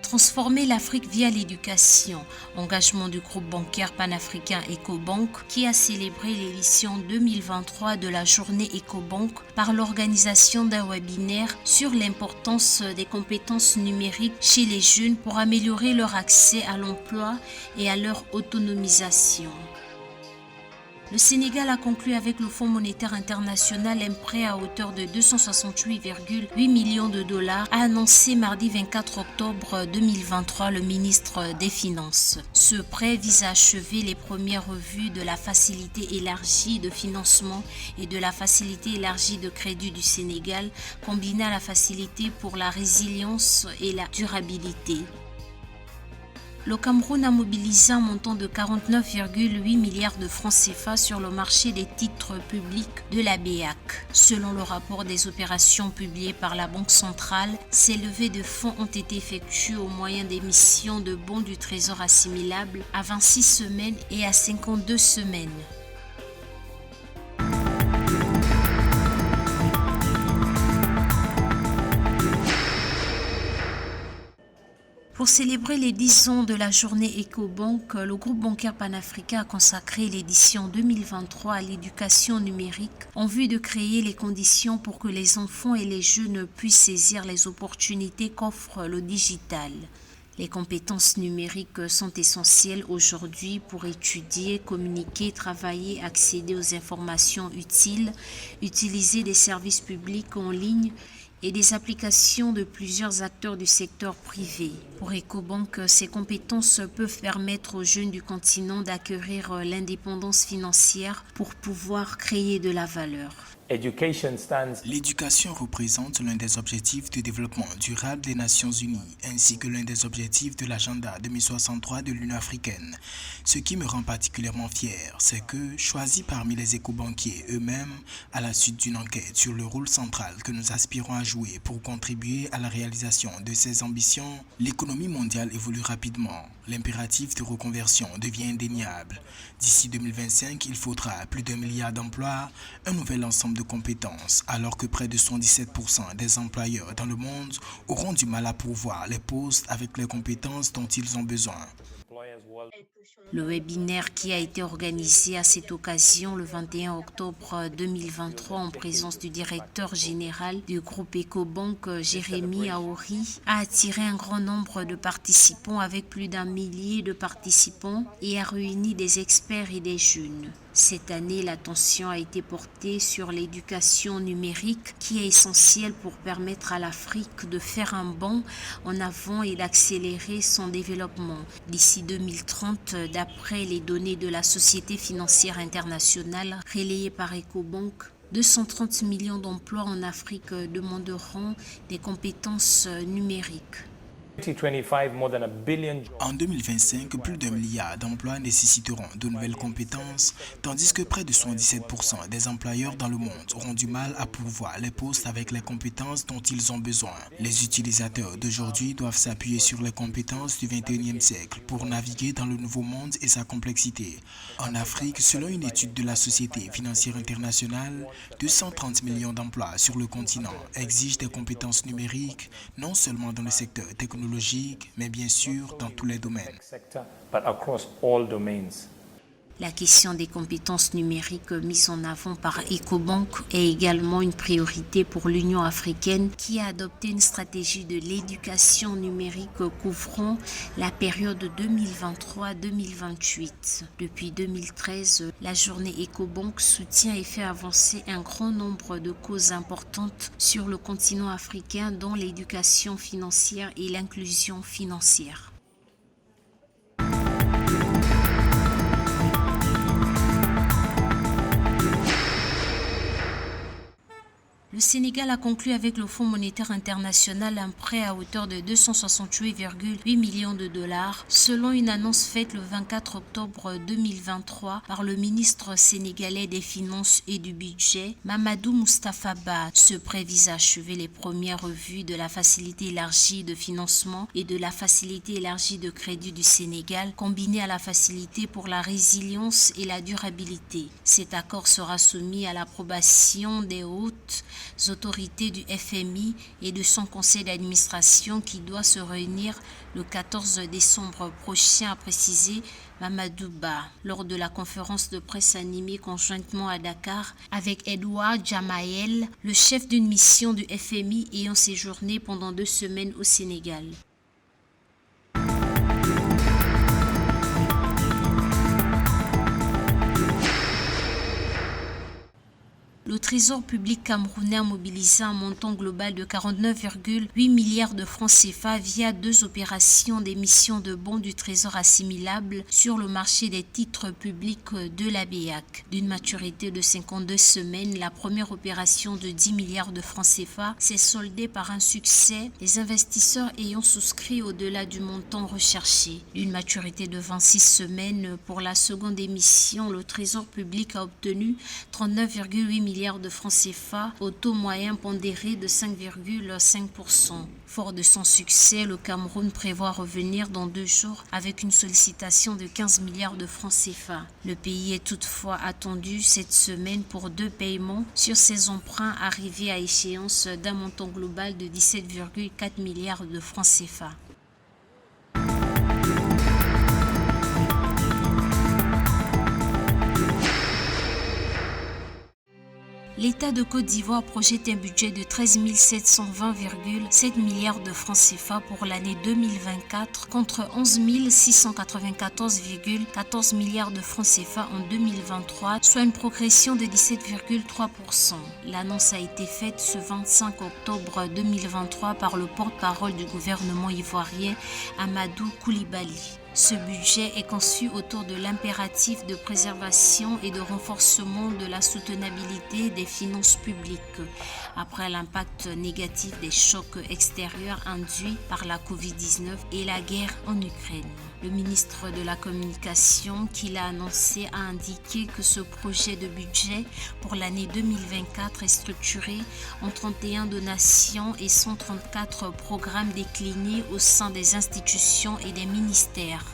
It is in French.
Transformer l'Afrique via l'éducation, engagement du groupe bancaire panafricain Ecobank qui a célébré l'édition 2023 de la journée Ecobank par l'organisation d'un webinaire sur l'importance des compétences numériques chez les jeunes pour améliorer leur accès à l'emploi et à leur autonomisation. Le Sénégal a conclu avec le Fonds monétaire international un prêt à hauteur de 268,8 millions de dollars, a annoncé mardi 24 octobre 2023 le ministre des Finances. Ce prêt vise à achever les premières revues de la facilité élargie de financement et de la facilité élargie de crédit du Sénégal, combinée à la facilité pour la résilience et la durabilité. Le Cameroun a mobilisé un montant de 49,8 milliards de francs CFA sur le marché des titres publics de la BEAC. Selon le rapport des opérations publié par la Banque centrale, ces levées de fonds ont été effectuées au moyen d'émissions de bons du Trésor assimilables à 26 semaines et à 52 semaines. Pour célébrer les 10 ans de la journée Ecobank, le groupe bancaire panafricain a consacré l'édition 2023 à l'éducation numérique en vue de créer les conditions pour que les enfants et les jeunes puissent saisir les opportunités qu'offre le digital. Les compétences numériques sont essentielles aujourd'hui pour étudier, communiquer, travailler, accéder aux informations utiles, utiliser des services publics en ligne et des applications de plusieurs acteurs du secteur privé. Pour Ecobank, ces compétences peuvent permettre aux jeunes du continent d'acquérir l'indépendance financière pour pouvoir créer de la valeur. L'éducation représente l'un des objectifs de développement durable des Nations Unies, ainsi que l'un des objectifs de l'agenda 2063 de l'Union africaine. Ce qui me rend particulièrement fier, c'est que, choisis parmi les écobanquiers eux-mêmes, à la suite d'une enquête sur le rôle central que nous aspirons à jouer pour contribuer à la réalisation de ces ambitions, l'économie mondiale évolue rapidement. L'impératif de reconversion devient indéniable. D'ici 2025, il faudra plus d'1 milliard d'emplois, un nouvel ensemble de compétences, alors que près de 77% des employeurs dans le monde auront du mal à pourvoir les postes avec les compétences dont ils ont besoin. Le webinaire qui a été organisé à cette occasion le 21 octobre 2023 en présence du directeur général du groupe Ecobank, Jérémy Aouri, a attiré un grand nombre de participants avec plus d'1 millier de participants et a réuni des experts et des jeunes. Cette année, l'attention a été portée sur l'éducation numérique qui est essentielle pour permettre à l'Afrique de faire un bond en avant et d'accélérer son développement. D'ici 2030, d'après les données de la Société financière internationale relayées par Ecobank, 230 millions d'emplois en Afrique demanderont des compétences numériques. En 2025, plus d'1 milliard d'emplois nécessiteront de nouvelles compétences, tandis que près de 77% des employeurs dans le monde auront du mal à pourvoir les postes avec les compétences dont ils ont besoin. Les utilisateurs d'aujourd'hui doivent s'appuyer sur les compétences du 21e siècle pour naviguer dans le nouveau monde et sa complexité. En Afrique, selon une étude de la Société financière internationale, 230 millions d'emplois sur le continent exigent des compétences numériques, non seulement dans le secteur technologique, mais bien sûr dans tous les domaines. La question des compétences numériques mises en avant par Ecobank est également une priorité pour l'Union africaine qui a adopté une stratégie de l'éducation numérique couvrant la période 2023-2028. Depuis 2013, la journée Ecobank soutient et fait avancer un grand nombre de causes importantes sur le continent africain, dont l'éducation financière et l'inclusion financière. Le Sénégal a conclu avec le Fonds monétaire international un prêt à hauteur de 268,8 millions de dollars, selon une annonce faite le 24 octobre 2023 par le ministre sénégalais des Finances et du Budget, Mamadou Moustapha Ba. Ce prêt vise à achever les premières revues de la facilité élargie de financement et de la facilité élargie de crédit du Sénégal, combinée à la facilité pour la résilience et la durabilité. Cet accord sera soumis à l'approbation des hôtes autorités du FMI et de son conseil d'administration qui doit se réunir le 14 décembre prochain, a précisé Mamadou Ba lors de la conférence de presse animée conjointement à Dakar avec Edouard Jamaël, le chef d'une mission du FMI ayant séjourné pendant 2 semaines au Sénégal. Le Trésor public camerounais a mobilisé un montant global de 49,8 milliards de francs CFA via 2 opérations d'émission de bons du Trésor assimilables sur le marché des titres publics de la BEAC. D'une maturité de 52 semaines, la première opération de 10 milliards de francs CFA s'est soldée par un succès, les investisseurs ayant souscrit au-delà du montant recherché. D'une maturité de 26 semaines, pour la seconde émission, le Trésor public a obtenu 39,8 milliards de francs CFA au taux moyen pondéré de 5,5%. Fort de son succès, le Cameroun prévoit revenir dans 2 jours avec une sollicitation de 15 milliards de francs CFA. Le pays est toutefois attendu cette semaine pour 2 paiements sur ses emprunts arrivés à échéance d'un montant global de 17,4 milliards de francs CFA. L'État de Côte d'Ivoire projette un budget de 13 720,7 milliards de francs CFA pour l'année 2024 contre 11 694,14 milliards de francs CFA en 2023, soit une progression de 17,3%. L'annonce a été faite ce 25 octobre 2023 par le porte-parole du gouvernement ivoirien Amadou Koulibaly. Ce budget est conçu autour de l'impératif de préservation et de renforcement de la soutenabilité des finances publiques après l'impact négatif des chocs extérieurs induits par la Covid-19 et la guerre en Ukraine. Le ministre de la Communication, qui l'a annoncé, a indiqué que ce projet de budget pour l'année 2024 est structuré en 31 donations et 134 programmes déclinés au sein des institutions et des ministères.